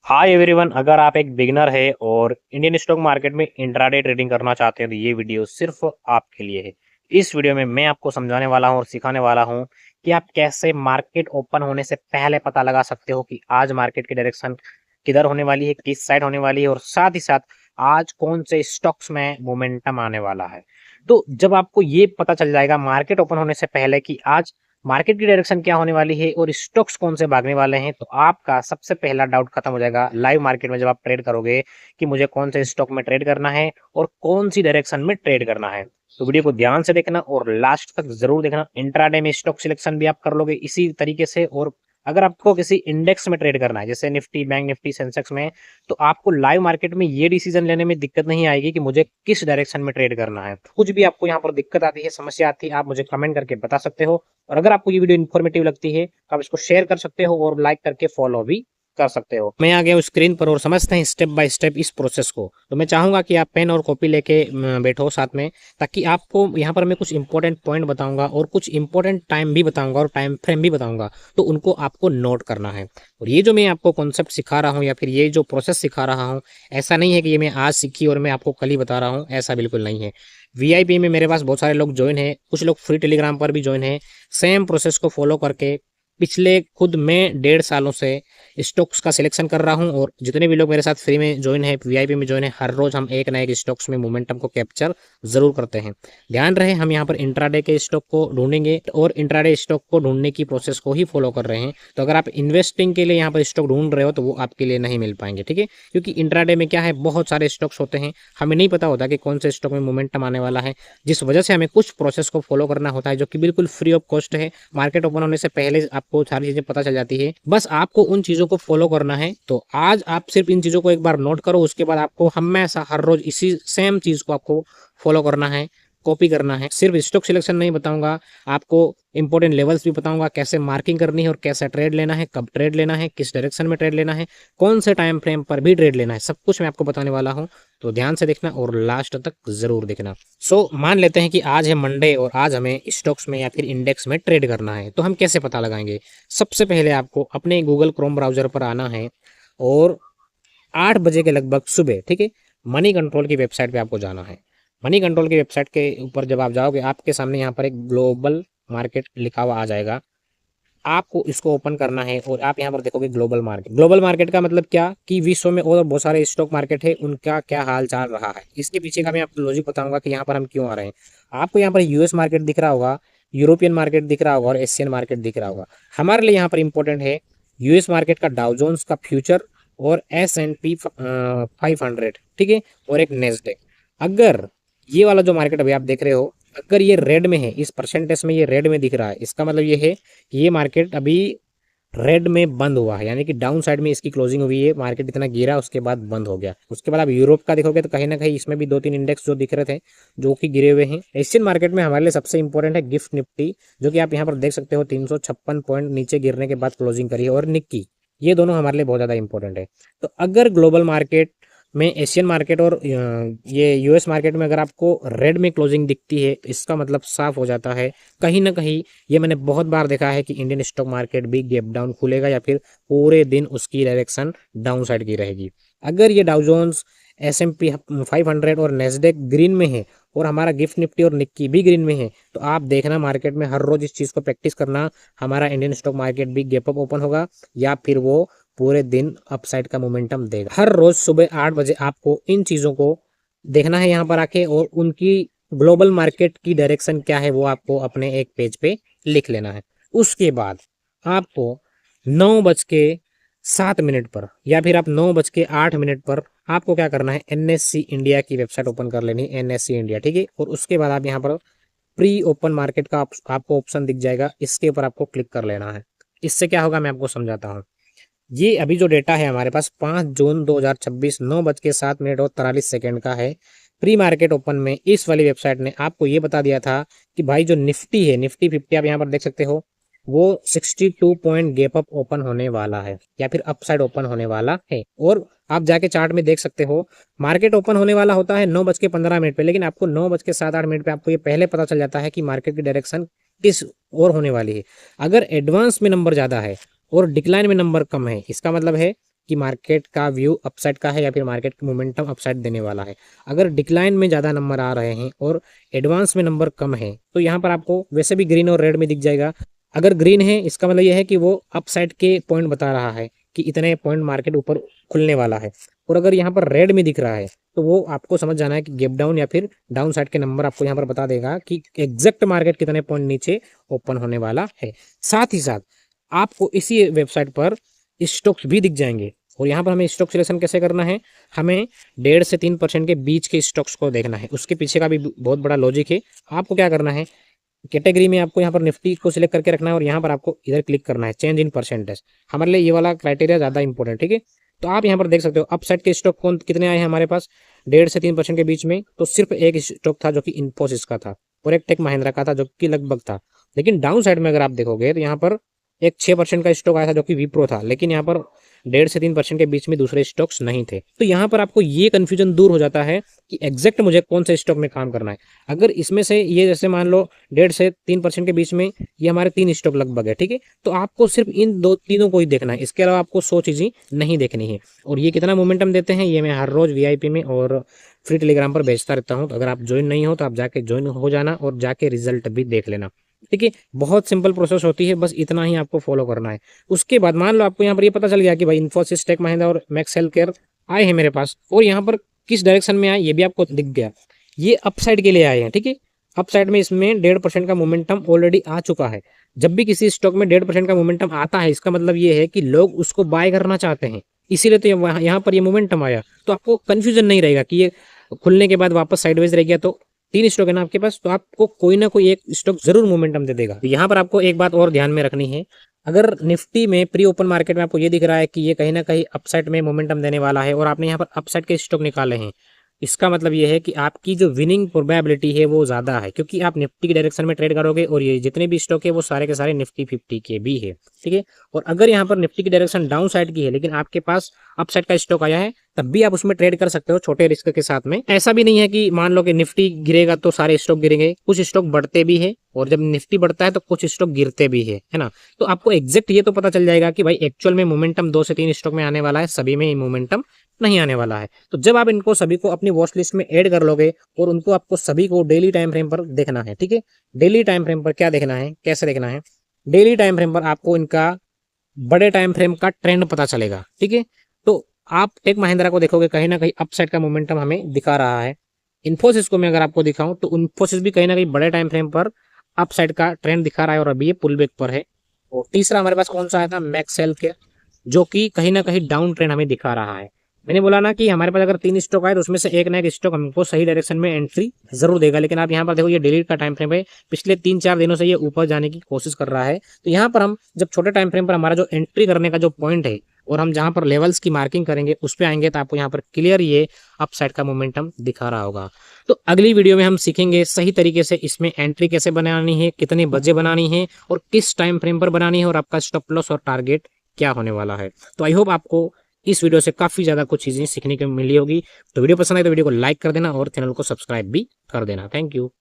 Hi everyone, अगर आप एक बिगिनर है और इंडियन स्टॉक मार्केट में इंट्राडे ट्रेडिंग करना चाहते हैं तो ये वीडियो सिर्फ आपके लिए है। इस वीडियो में मैं आपको समझाने वाला हूँ और सिखाने वाला हूँ कि आप कैसे मार्केट ओपन होने से पहले पता लगा सकते हो कि आज मार्केट की डायरेक्शन किधर होने वाली है, किस साइड होने वाली है और साथ ही साथ आज कौन से स्टॉक्स में मोमेंटम आने वाला है। तो जब आपको ये पता चल जाएगा मार्केट ओपन होने से पहले कि आज मार्केट की डायरेक्शन क्या होने वाली है और स्टॉक्स कौन से भागने वाले हैं, तो आपका सबसे पहला डाउट खत्म हो जाएगा लाइव मार्केट में जब आप ट्रेड करोगे कि मुझे कौन से स्टॉक में ट्रेड करना है और कौन सी डायरेक्शन में ट्रेड करना है। तो वीडियो को ध्यान से देखना और लास्ट तक जरूर देखना। इंट्राडे में स्टॉक सिलेक्शन भी आप कर लोगे इसी तरीके से, और अगर आपको किसी इंडेक्स में ट्रेड करना है जैसे निफ्टी, बैंक निफ्टी, सेंसेक्स में, तो आपको लाइव मार्केट में ये डिसीजन लेने में दिक्कत नहीं आएगी कि मुझे किस डायरेक्शन में ट्रेड करना है। कुछ भी आपको यहाँ पर दिक्कत आती है, समस्या आती है, आप मुझे कमेंट करके बता सकते हो। और अगर आपको ये वीडियो इन्फॉर्मेटिव लगती है तो आप इसको शेयर कर सकते हो और लाइक करके फॉलो भी कर सकते हो। मैं आ गया हूँ स्क्रीन पर और समझते हैं स्टेप बाय स्टेप इस प्रोसेस को। तो मैं चाहूंगा कि आप पेन और कॉपी लेके बैठो साथ में, ताकि आपको यहाँ पर मैं कुछ इंपॉर्टेंट पॉइंट बताऊंगा और कुछ इंपॉर्टेंट टाइम भी बताऊंगा और टाइम फ्रेम भी बताऊंगा, तो उनको आपको नोट करना है। और ये जो मैं आपको कॉन्सेप्ट सिखा रहा हूँ या फिर ये जो प्रोसेस सिखा रहा हूँ, ऐसा नहीं है कि ये मैं आज सीखी और मैं आपको कल ही बता रहा हूँ, ऐसा बिल्कुल नहीं है। वीआईपी में मेरे पास बहुत सारे लोग ज्वाइन है, कुछ लोग फ्री टेलीग्राम पर भी ज्वाइन है। सेम प्रोसेस को फॉलो करके पिछले खुद मैं 1.5 सालों से स्टॉक्स का सिलेक्शन कर रहा हूं, और जितने भी लोग मेरे साथ फ्री में ज्वाइन है, वीआईपी में ज्वाइन है, हर रोज हम एक ना एक स्टॉक्स में मोमेंटम को कैप्चर जरूर करते हैं। ध्यान रहे, हम यहाँ पर इंट्राडे के स्टॉक को ढूंढेंगे और इंट्राडे स्टॉक को ढूंढने की प्रोसेस को ही फॉलो कर रहे हैं। तो अगर आप इन्वेस्टिंग के लिए यहाँ पर स्टॉक ढूंढ रहे हो तो वो आपके लिए नहीं मिल पाएंगे, ठीक है। क्योंकि इंट्राडे में क्या है, बहुत सारे स्टॉक्स होते हैं, हमें नहीं पता होता कि कौन से स्टॉक में मोमेंटम आने वाला है, जिस वजह से हमें कुछ प्रोसेस को फॉलो करना होता है जो कि बिल्कुल फ्री ऑफ कॉस्ट है। मार्केट ओपन होने से पहले आपको सारी चीजें पता चल जाती है, बस आपको उन चीजों को फॉलो करना है। तो आज आप सिर्फ इन चीजों को एक बार नोट करो, उसके बाद आपको हमेशा हर रोज इसी सेम चीज को आपको फॉलो करना है, कॉपी करना है। सिर्फ स्टॉक सिलेक्शन नहीं बताऊंगा, आपको इंपॉर्टेंट लेवल्स भी बताऊंगा, कैसे मार्किंग करनी है और कैसे ट्रेड लेना है, कब ट्रेड लेना है, किस डायरेक्शन में ट्रेड लेना है, कौन से टाइम फ्रेम पर भी ट्रेड लेना है, सब कुछ मैं आपको बताने वाला हूं। तो ध्यान से देखना और लास्ट तक जरूर देखना। मान लेते हैं कि आज है मंडे और आज हमें स्टॉक्स में या फिर इंडेक्स में ट्रेड करना है, तो हम कैसे पता लगाएंगे। सबसे पहले आपको अपने गूगल क्रोम ब्राउजर पर आना है और 8 बजे के लगभग सुबह, ठीक है, मनी कंट्रोल की वेबसाइट पे आपको जाना है। मनी कंट्रोल की वेबसाइट के ऊपर जब आप जाओगे, आपके सामने यहाँ पर एक ग्लोबल मार्केट लिखा हुआ आ जाएगा। आपको इसको ओपन करना है और आप यहाँ पर देखोगे ग्लोबल मार्केट। ग्लोबल मार्केट का मतलब क्या कि विश्व में और बहुत सारे स्टॉक मार्केट है, उनका क्या हाल चाल रहा है, इसके पीछे का मैं आपको लॉजिक बताऊंगा कि यहाँ पर हम क्यों आ रहे हैं। आपको यहाँ पर यूएस मार्केट दिख रहा होगा, यूरोपियन मार्केट दिख रहा होगा और एशियन मार्केट दिख रहा होगा। हमारे लिए यहाँ पर इंपॉर्टेंट है यूएस मार्केट का डाउ जोन्स का फ्यूचर और S&P 500, ठीक है, और एक नेस्डेक। अगर ये वाला जो मार्केट अभी आप देख रहे हो, अगर ये रेड में है, इस परसेंटेज में ये रेड में दिख रहा है, इसका मतलब ये है कि ये मार्केट अभी रेड में बंद हुआ है, यानी कि डाउन साइड में इसकी क्लोजिंग हुई है, मार्केट इतना गिरा उसके बाद बंद हो गया। उसके बाद आप यूरोप का देखोगे तो कहीं ना कहीं इसमें भी 2-3 इंडेक्स जो दिख रहे थे जो कि गिरे हुए हैं। एशियन मार्केट में हमारे लिए सबसे इंपॉर्टेंट है गिफ्ट निफ्टी, जो कि आप यहाँ पर देख सकते हो 356 पॉइंट नीचे गिरने के बाद क्लोजिंग करी है, और निक्की, ये दोनों हमारे लिए बहुत ज़्यादा इंपॉर्टेंट है। तो अगर ग्लोबल मार्केट में, एशियन मार्केट और ये यूएस मार्केट में अगर आपको रेड में क्लोजिंग दिखती है, इसका मतलब साफ हो जाता है कहीं ना कहीं, ये मैंने बहुत बार देखा है कि इंडियन स्टॉक मार्केट भी गैप डाउन खुलेगा या फिर पूरे दिन उसकी डायरेक्शन डाउन साइड की रहेगी। अगर ये डाउ जोन्स, S&P 500 और नेस्डेक ग्रीन में है और हमारा गिफ्ट निफ्टी और निक्की भी ग्रीन में है, तो आप देखना मार्केट में हर रोज इस चीज़ को प्रैक्टिस करना, हमारा इंडियन स्टॉक मार्केट भी गैप अप ओपन होगा या फिर वो पूरे दिन अपसाइड का मोमेंटम देगा। हर रोज सुबह 8 बजे आपको इन चीज़ों को देखना है यहाँ पर आके, और उनकी ग्लोबल मार्केट की डायरेक्शन क्या है वो आपको अपने एक पेज पे लिख लेना है। उसके बाद आपको 9:07 पर या फिर आप 9:08 पर आपको क्या करना है, NSE इंडिया की वेबसाइट ओपन कर लेनी है, NSE इंडिया, ठीक है। और उसके बाद आप यहाँ पर प्री ओपन मार्केट का आपको ऑप्शन दिख जाएगा, इसके ऊपर आपको क्लिक कर लेना है। इससे क्या होगा मैं आपको समझाता हूँ। ये अभी जो डेटा है हमारे पास 5 जून 2026 9:07 और 43 का है। प्री मार्केट ओपन में इस वाली वेबसाइट ने आपको ये बता दिया था कि भाई जो निफ्टी है, निफ्टी 50 आप यहाँ पर देख सकते हो, वो 62 पॉइंट गैप अप ओपन होने वाला है या फिर अपसाइड ओपन होने वाला है। और आप जाके चार्ट में देख सकते हो, मार्केट ओपन होने वाला होता है 9:15 पे, लेकिन आपको 9:07 पे आपको ये पहले पता चल जाता है कि मार्केट की डायरेक्शन किस और होने वाली है। अगर एडवांस में नंबर ज़्यादा है और डिक्लाइन में नंबर कम है, इसका मतलब है कि मार्केट का व्यू अपसाइड का है या फिर मार्केट का मोमेंटम अपसाइड देने वाला है। अगर डिक्लाइन में ज़्यादा नंबर आ रहे हैं और एडवांस में नंबर कम है तो यहाँ पर आपको वैसे भी ग्रीन और रेड में दिख जाएगा। अगर ग्रीन है इसका मतलब यह है कि वो अपसाइड के पॉइंट बता रहा है कि इतने पॉइंट मार्केट ऊपर खुलने वाला है। और अगर यहाँ पर रेड में दिख रहा है तो वो आपको समझ जाना है कि गैप डाउन या फिर डाउन साइड के नंबर आपको यहाँ पर बता देगा कि एग्जैक्ट मार्केट कितने पॉइंट नीचे ओपन होने वाला है। साथ ही साथ आपको इसी वेबसाइट पर स्टॉक्स भी दिख जाएंगे। और यहाँ पर हमें स्टॉक सिलेक्शन कैसे करना है, हमें 1.5 से 3% के बीच के स्टॉक्स को देखना है। उसके पीछे का भी बहुत बड़ा लॉजिक है। आपको क्या करना है, कैटेगरी में आपको यहाँ पर निफ्टी को सिलेक्ट करके रखना है और यहाँ पर आपको इधर क्लिक करना है चेंज इन परसेंटेज। हमारे लिए ये वाला क्राइटेरिया ज़्यादा इंपॉर्टेंट, ठीक है। तो आप यहाँ पर देख सकते हो अपसाइड के स्टॉक कौन कितने आए हैं हमारे पास 1.5 से 3% के बीच में। तो सिर्फ एक स्टॉक था जो कि इन्फोसिस का था और एक टेक महिंद्रा का था जो कि लगभग था। लेकिन डाउन साइड में अगर आप देखोगे तो यहाँ पर एक 6% का स्टॉक आया था जो कि विप्रो था, लेकिन यहाँ पर 1.5 से 3% के बीच में दूसरे स्टॉक्स नहीं थे। तो यहाँ पर आपको ये कंफ्यूजन दूर हो जाता है कि एग्जैक्ट मुझे कौन से स्टॉक में काम करना है। अगर इसमें से ये जैसे मान लो 1.5 से 3% के बीच में ये हमारे 3 स्टॉक लगभग है, ठीक है। तो आपको सिर्फ इन तीनों को ही देखना है, इसके अलावा आपको 100 चीज़ें नहीं देखनी है। और ये कितना मोमेंटम देते हैं ये मैं हर रोज VIP में और फ्री टेलीग्राम पर भेजता रहता हूँ। तो अगर आप ज्वाइन नहीं हो तो आप जाके ज्वाइन हो जाना और जाके रिजल्ट भी देख लेना, ठीक है। बहुत सिंपल प्रोसेस होती है, बस इतना ही आपको फॉलो करना है। उसके बाद मान लो आपको यहाँ पर ये पता चल गया कि भाई इन्फोसिस, टेक महिंद्रा और मैक्स हेल्थकेयर आए हैं मेरे पास, और यहाँ पर किस डायरेक्शन में आए ये भी आपको दिख गया। ये अपसाइड के लिए आए हैं, ठीक है। अपसाइड में इसमें 1.5% का मोमेंटम ऑलरेडी आ चुका है। जब भी किसी स्टॉक में 1.5% का मोमेंटम आता है इसका मतलब ये है कि लोग उसको बाय करना चाहते हैं, इसीलिए तो यहाँ पर ये मोमेंटम आया। तो आपको कंफ्यूजन नहीं रहेगा कि ये खुलने के बाद वापस साइडवेज रह गया। तो 3 स्टॉक है ना आपके पास, तो आपको कोई ना कोई एक स्टॉक जरूर मोमेंटम दे देगा। तो यहाँ पर आपको एक बात और ध्यान में रखनी है, अगर निफ्टी में प्री ओपन मार्केट में आपको ये दिख रहा है कि ये कहीं ना कहीं अपसाइड में मोमेंटम देने वाला है और आपने यहाँ पर अपसाइड के स्टॉक निकाले हैं, इसका मतलब ये है कि आपकी जो विनिंग प्रोबेबिलिटी है वो ज़्यादा है, क्योंकि आप निफ्टी के डायरेक्शन में ट्रेड करोगे और ये जितने भी स्टॉक है वो सारे के सारे निफ्टी 50 के भी है, ठीक है। और अगर यहाँ पर निफ्टी की डायरेक्शन डाउन साइड की है लेकिन आपके पास अप साइड का स्टॉक आया है तब भी आप उसमें ट्रेड कर सकते हो छोटे रिस्क के साथ में। ऐसा भी नहीं है कि मान लो कि निफ्टी गिरेगा तो सारे स्टॉक गिरेंगे, कुछ स्टॉक बढ़ते भी है और जब निफ्टी बढ़ता है तो कुछ स्टॉक गिरते भी है ना। तो आपको एग्जैक्ट ये तो पता चल जाएगा कि भाई एक्चुअल में मोमेंटम 2 से 3 स्टॉक में आने वाला है, सभी में मोमेंटम नहीं आने वाला है। तो जब आप इनको सभी को अपनी वॉच लिस्ट में ऐड कर लोगे और उनको आपको सभी को डेली टाइम फ्रेम पर देखना है, ठीक है। डेली टाइम फ्रेम पर क्या देखना है, कैसे देखना है, डेली टाइम फ्रेम पर आपको इनका बड़े टाइम फ्रेम का ट्रेंड पता चलेगा, ठीक है। तो आप टेक महिंद्रा को देखोगे कहीं ना कहीं अपसाइड का मोमेंटम हमें दिखा रहा है। इन्फोसिस को मैं अगर आपको दिखाऊं तो इन्फोसिस भी कहीं ना कहीं बड़े टाइम फ्रेम पर अपसाइड का ट्रेंड दिखा रहा है और अभी ये पुल बैक पर है। और तीसरा हमारे पास कौन सा आया था, मैक्स हेल्थकेयर, जो कि कहीं ना कहीं डाउन ट्रेंड हमें दिखा रहा है। मैंने बोला ना कि हमारे पास अगर 3 स्टॉक आए तो उसमें से एक ना एक स्टॉक हमको सही डायरेक्शन में एंट्री जरूर देगा। लेकिन आप यहाँ पर देखो ये डेली का टाइम फ्रेम है, पिछले 3-4 दिनों से ये ऊपर जाने की कोशिश कर रहा है। तो यहाँ पर हम जब छोटे टाइम फ्रेम पर हमारा जो एंट्री करने का जो पॉइंट है और हम जहाँ पर लेवल्स की मार्किंग करेंगे उस पर आएंगे तो आपको यहाँ पर क्लियर ये अपसाइड का मोमेंटम दिखा रहा होगा। तो अगली वीडियो में हम सीखेंगे सही तरीके से इसमें एंट्री कैसे बनानी है, कितने बजे बनानी है और किस टाइम फ्रेम पर बनानी है और आपका स्टॉप लॉस और टारगेट क्या होने वाला है। तो आई होप आपको इस वीडियो से काफी ज्यादा कुछ चीजें सीखने को मिली होगी। तो वीडियो पसंद आए तो वीडियो को लाइक कर देना और चैनल को सब्सक्राइब भी कर देना। Thank you.